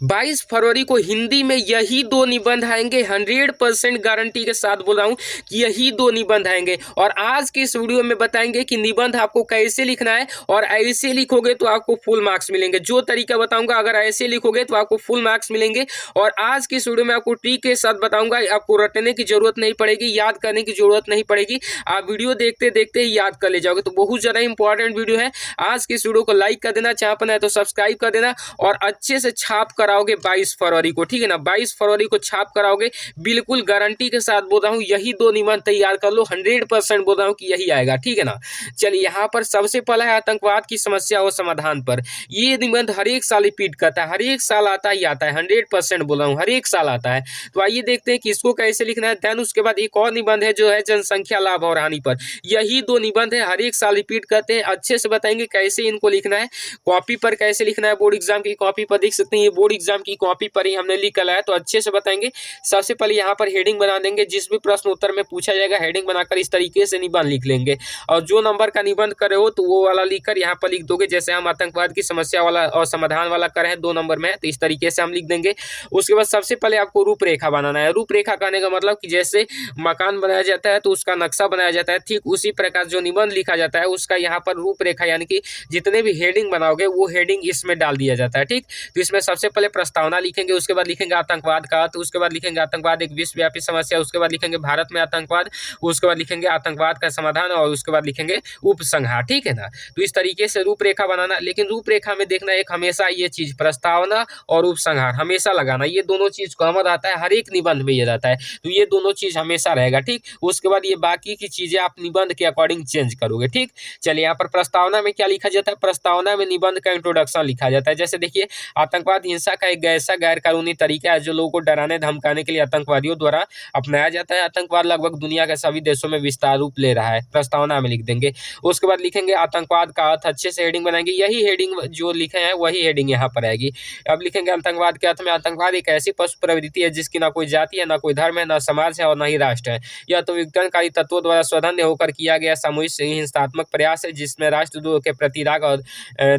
22 फरवरी को हिंदी में यही दो निबंध आएंगे। 100% गारंटी के साथ बोल रहा हूँ कि यही दो निबंध आएंगे। और आज के इस वीडियो में बताएंगे कि निबंध आपको कैसे लिखना है, और ऐसे लिखोगे तो आपको फुल मार्क्स मिलेंगे। जो तरीका बताऊंगा, अगर ऐसे लिखोगे तो आपको फुल मार्क्स मिलेंगे। और आज की इस वीडियो में आपको ट्रिक के साथ बताऊंगा, आपको रटने की जरूरत नहीं पड़ेगी, याद करने की जरूरत नहीं पड़ेगी। आप वीडियो देखते देखते ही याद कर ले जाओगे। तो बहुत ज्यादा इंपॉर्टेंट वीडियो है। आज की इस वीडियो को लाइक कर देना, चाहे पर है तो सब्सक्राइब कर देना, और अच्छे से छाप कराओगे 22 फरवरी को, ठीक है ना। 22 फरवरी को छाप कराओगे, बिल्कुल गारंटी के साथ बोल रहा हूँ। यही दो निबंध तैयार कर लो, 100% बोल रहा हूँ कि यही आएगा, ठीक है ना। चलिए, यहाँ पर सबसे पहला है आतंकवाद की समस्या और समाधान पर। ये निबंध हर एक साल रिपीट करता है, हर एक साल आता ही आता है, 100% बोल रहा हूँ, हर एक साल आता है। तो आइए देखते हैं कि इसको कैसे लिखना है। देन उसके बाद एक और निबंध है जो है जनसंख्या लाभ और हानि पर। यही दो निबंध है, हर एक साल रिपीट करते हैं। अच्छे से बताएंगे कैसे इनको लिखना है, कॉपी पर कैसे लिखना है। बोर्ड एग्जाम की कॉपी पर देख सकते हैं, ये बोर्ड एग्जाम की कॉपी पर ही हमने लिख लाया, तो अच्छे से बताएंगे। सबसे पहले यहाँ पर हेडिंग बना देंगे, जिस भी प्रश्न उत्तर में पूछा जाएगा हेडिंग बनाकर इस तरीके से निबंध लिख लेंगे। और जो नंबर का निबंध करे हो तो वो वाला लिखकर यहाँ पर लिख दोगे। जैसे हम आतंकवाद की समस्या वाला और समाधान वाला कर रहे हैं, 2 नंबर में है, तो इस तरीके से हम लिख देंगे। उसके बाद सबसे पहले आपको रूपरेखा बनाना है। रूपरेखा कहने का मतलब कि जैसे मकान बनाया जाता है तो उसका नक्शा बनाया जाता है, ठीक उसी प्रकार जो निबंध लिखा जाता है उसका यहाँ पर रूपरेखा, यानी कि जितने भी हेडिंग बनाओगे वो हेडिंग इसमें डाल दिया जाता है, ठीक। तो इसमें सबसे पहले प्रस्तावना लिखेंगे, उसके बाद लिखेंगे आतंकवाद का, तो उसके बाद लिखेंगे आतंकवाद एक विश्वव्यापी समस्या, उसके बाद लिखेंगे भारत में आतंकवाद, उसके बाद लिखेंगे आतंकवाद का समाधान, और उसके बाद लिखेंगे उपसंहार, ठीक है ना। तो इस तरीके से रूपरेखा बनाना। लेकिन रूपरेखा में देखना एक हमेशा ये चीज, प्रस्तावना और उपसंहार हमेशा लगाना, ये दोनों चीज कॉमन रहता है, हर एक निबंध में ये रहता है, तो ये दोनों चीज हमेशा रहेगा, ठीक। उसके बाद ये बाकी की चीजें आप निबंध के अकॉर्डिंग चेंज करोगे, ठीक। चलिए, यहाँ पर प्रस्तावना में क्या लिखा जाता है, प्रस्तावना में निबंध का इंट्रोडक्शन लिखा जाता है। जैसे देखिए, आतंकवाद हिंसा का एक ऐसा गैर कानूनी तरीका है जो लोगों को डराने धमकाने के लिए आतंकवादियों द्वारा अपनाया जाता है। आतंकवाद लगभग दुनिया के सभी देशों में विस्तार रूप ले रहा है, प्रस्तावना में लिख देंगे। उसके बाद लिखेंगे आतंकवाद का अर्थ, अच्छे से हेडिंग बनाएंगे, यही हेडिंग जो लिखे हैं वही हेडिंग यहाँ पर आएगी। अब लिखेंगे आतंकवाद के अर्थ में, आतंकवाद एक ऐसी पशु प्रवृत्ति है जिसकी ना कोई जाति है, ना कोई धर्म है, ना समाज है और ना ही राष्ट्र है। यह तो विघटनकारी तत्वों द्वारा स्वधन्य होकर किया गया सामूहिक हिंसात्मक प्रयास है, जिसमें राष्ट्रद्रोह के प्रति राग और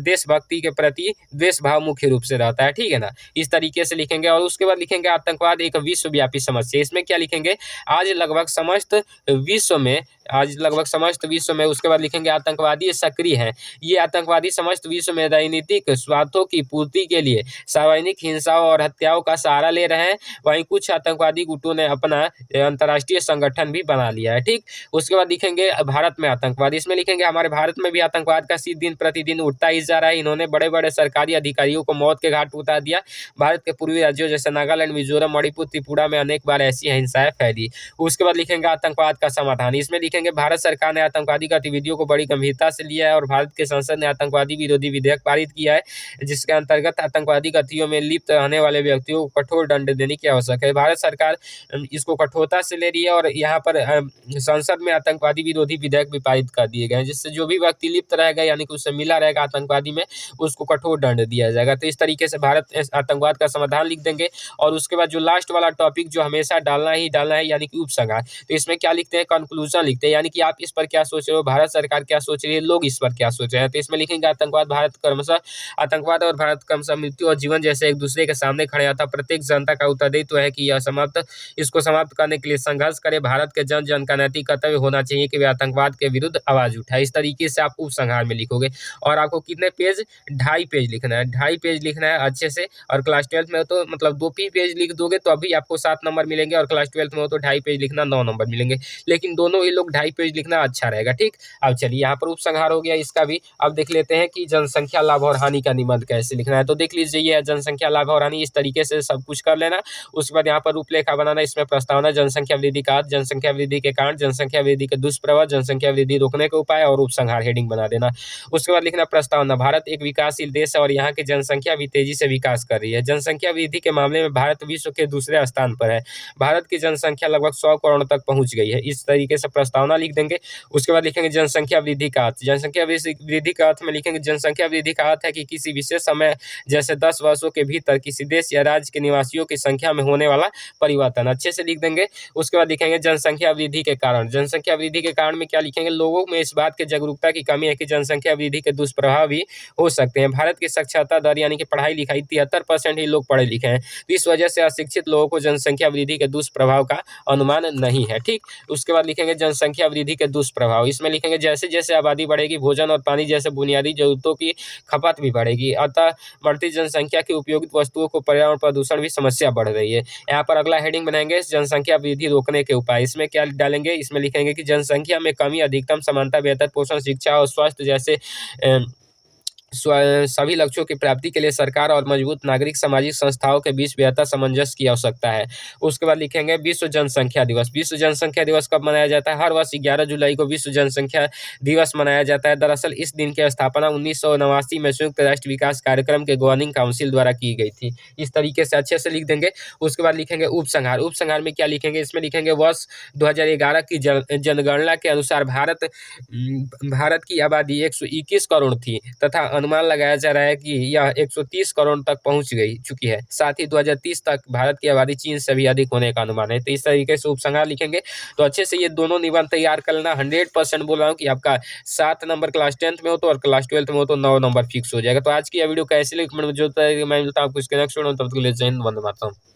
देशभक्ति के प्रति द्वेष भाव मुख्य रूप से रहता है, ठीक है ना। इस तरीके से लिखेंगे। और उसके बाद लिखेंगे आतंकवाद एक विश्वव्यापी समस्या। इसमें क्या लिखेंगे, आज लगभग समस्त विश्व में, उसके बाद लिखेंगे आतंकवादी सक्रिय हैं। ये आतंकवादी समस्त विश्व में राजनीतिक स्वार्थों की पूर्ति के लिए सार्वजनिक हिंसाओं और हत्याओं का सहारा ले रहे हैं। वहीं कुछ आतंकवादी गुटों ने अपना अंतर्राष्ट्रीय संगठन भी बना लिया है, ठीक। उसके बाद लिखेंगे भारत में आतंकवाद। इसमें लिखेंगे हमारे भारत में भी आतंकवाद का शीत दिन प्रतिदिन उठता ही जा रहा है। इन्होंने बड़े बड़े सरकारी अधिकारियों को मौत के घाट उतार दिया। भारत के पूर्वी राज्यों जैसे नागालैंड, मिजोरम, मणिपुर, त्रिपुरा में अनेक बार ऐसी हिंसाएं फैली। उसके बाद लिखेंगे आतंकवाद का समाधान। इसमें लिखेंगे भारत सरकार ने आतंकवादी गतिविधियों को बड़ी गंभीरता से लिया है और भारत के संसद ने आतंकवादी विरोधी विधेयक पारित किया है, जिसके अंतर्गत आतंकवादी गतिविधियों में लिप्त रहने वाले व्यक्तियों को कठोर दंड देने की आवश्यकता है। भारत सरकार इसको कठोरता से ले रही है और यहाँ पर संसद में आतंकवादी विरोधी विधेयक भी पारित कर दिए गए हैं, जिससे जो भी व्यक्ति लिप्त रहेगा, यानी कि उससे मिला रहेगा आतंकवादी में, उसको कठोर दंड दिया जाएगा। तो इस तरीके से भारत आतंकवाद का समाधान लिख देंगे। और उसके बाद जो लास्ट वाला टॉपिक जो हमेशा डालना है, यानी कि उपसंहार। तो इसमें क्या लिखते हैं, कंक्लूजन लिखते हैं, यानी कि आप इस पर क्या सोच रहे हो, भारत सरकार क्या सोच रही है, लोग इस पर क्या सोच रहे हैं। तो इसमें लिखेंगे आतंकवाद आतंकवाद और भारत क्रमशः मृत्यु और जीवन जैसे एक दूसरे के सामने खड़े आता। प्रत्येक जनता का उत्तरदायित्व है कि इसको समाप्त करने के लिए संघर्ष करे। भारत के जन जन का नैतिक कर्तव्य होना चाहिए कि वे आतंकवाद के विरुद्ध आवाज उठाए। इस तरीके से आप उपसंहार में लिखोगे। और आपको कितने पेज, 2.5 पेज लिखना है, 2.5 पेज लिखना है अच्छे से। और क्लास 12th में तो मतलब 2 पेज लिख दोगे तो अभी आपको 7 नंबर मिलेंगे, और क्लास 12th में हो तो 2.5 पेज लिखना 9 नंबर मिलेंगे। लेकिन दोनों ही लोग 2.5 पेज लिखना अच्छा रहेगा, ठीक। अब चलिए, यहाँ पर उपसंहार हो गया इसका भी। अब देख लेते हैं कि जनसंख्या लाभ और हानि का निबंध कैसे लिखना है। तो देख लीजिए, ये जनसंख्या लाभ और हानि, इस तरीके से सब कुछ कर लेना। उसके बाद यहाँ पर रूपरेखा बनाना। इसमें प्रस्तावना, जनसंख्या वृद्धि का अर्थ, जनसंख्या वृद्धि के कारण, जनसंख्या वृद्धि के दुष्प्रभाव, जनसंख्या वृद्धि रोकने के उपाय, और उपसंहार हेडिंग बना देना। उसके बाद लिखना प्रस्तावना, भारत एक विकासशील देश है और यहाँ की जनसंख्या भी तेजी से विकास कर रही है। जनसंख्या वृद्धि के मामले में भारत विश्व के दूसरे स्थान पर है। भारत की जनसंख्या लगभग 100 करोड़ तक पहुंच गई है। इस तरीके से प्रस्तावना लिख देंगे। उसके बाद लिखेंगे जनसंख्या वृद्धि का अर्थ। जनसंख्या वृद्धि का अर्थ में लिखेंगे जनसंख्या वृद्धि का अर्थ है कि किसी विशेष समय जैसे 10 वर्षों के भीतर किसी देश या राज्य के निवासियों की संख्या में होने वाला परिवर्तन, अच्छे से लिख देंगे। उसके बाद लिखेंगे जनसंख्या वृद्धि के कारण। जनसंख्या वृद्धि के कारण में क्या लिखेंगे, लोगों में इस बात की जागरूकता की कमी है कि जनसंख्या वृद्धि के दुष्प्रभाव भी हो सकते हैं। भारत की साक्षरता दर यानी कि पढ़ाई लिखाई 73% ही लोग पढ़े लिखे हैं। तो इस वजह से अशिक्षित लोगों को जनसंख्या वृद्धि के दुष्प्रभाव का अनुमान नहीं है। ठीक, उसके बाद लिखेंगे जनसंख्या वृद्धि के दुष्प्रभाव। इसमें लिखेंगे जैसे जैसे आबादी बढ़ेगी, भोजन और पानी जैसे बुनियादी जरूरतों की खपत भी बढ़ेगी, अतः बढ़ती जनसंख्या की उपयोगित वस्तुओं को पर्यावरण प्रदूषण भी समस्या बढ़ रही है। यहाँ पर अगला हेडिंग बनाएंगे जनसंख्या वृद्धि रोकने के उपाय। इसमें क्या डालेंगे, इसमें लिखेंगे कि जनसंख्या में कमी, अधिकतम समानता, बेहतर पोषण, शिक्षा और स्वास्थ्य जैसे सभी लक्ष्यों की प्राप्ति के लिए सरकार और मजबूत नागरिक सामाजिक संस्थाओं के बीच बेहतर सामंजस्य की आवश्यकता है। उसके बाद लिखेंगे विश्व जनसंख्या दिवस। विश्व जनसंख्या दिवस कब मनाया जाता है? हर वर्ष 11 जुलाई को विश्व जनसंख्या दिवस मनाया जाता है। दरअसल इस दिन की स्थापना 1989 में संयुक्त राष्ट्र विकास कार्यक्रम के गवर्निंग काउंसिल द्वारा की गई थी। इस तरीके से अच्छे से लिख देंगे। उसके बाद लिखेंगे उपसंहार। उपसंहार में क्या लिखेंगे, इसमें लिखेंगे वर्ष 2011 की जनगणना के अनुसार भारत की आबादी 121 करोड़ थी तथा अनुमान लगाया जा रहा है कि यह 130 करोड़ तक पहुंच चुकी है। साथ ही 2030 तक भारत की आबादी चीन से भी अधिक होने का अनुमान है। तो इस तरीके से उपसंहार लिखेंगे। तो अच्छे से ये दोनों निबंध तैयार कर लेना। 100% बोल रहा हूँ कि आपका 7 नंबर क्लास 10th में हो तो और क्लास 12th में हो तो 9 नंबर फिक्स हो जाएगा। तो आज की यह वीडियो कैसी लगी, मैं मिलता हूँ आपको इसके नेक्स्ट वीडियो में। तब तक के लिए जय हिंद, वंदे मातरम।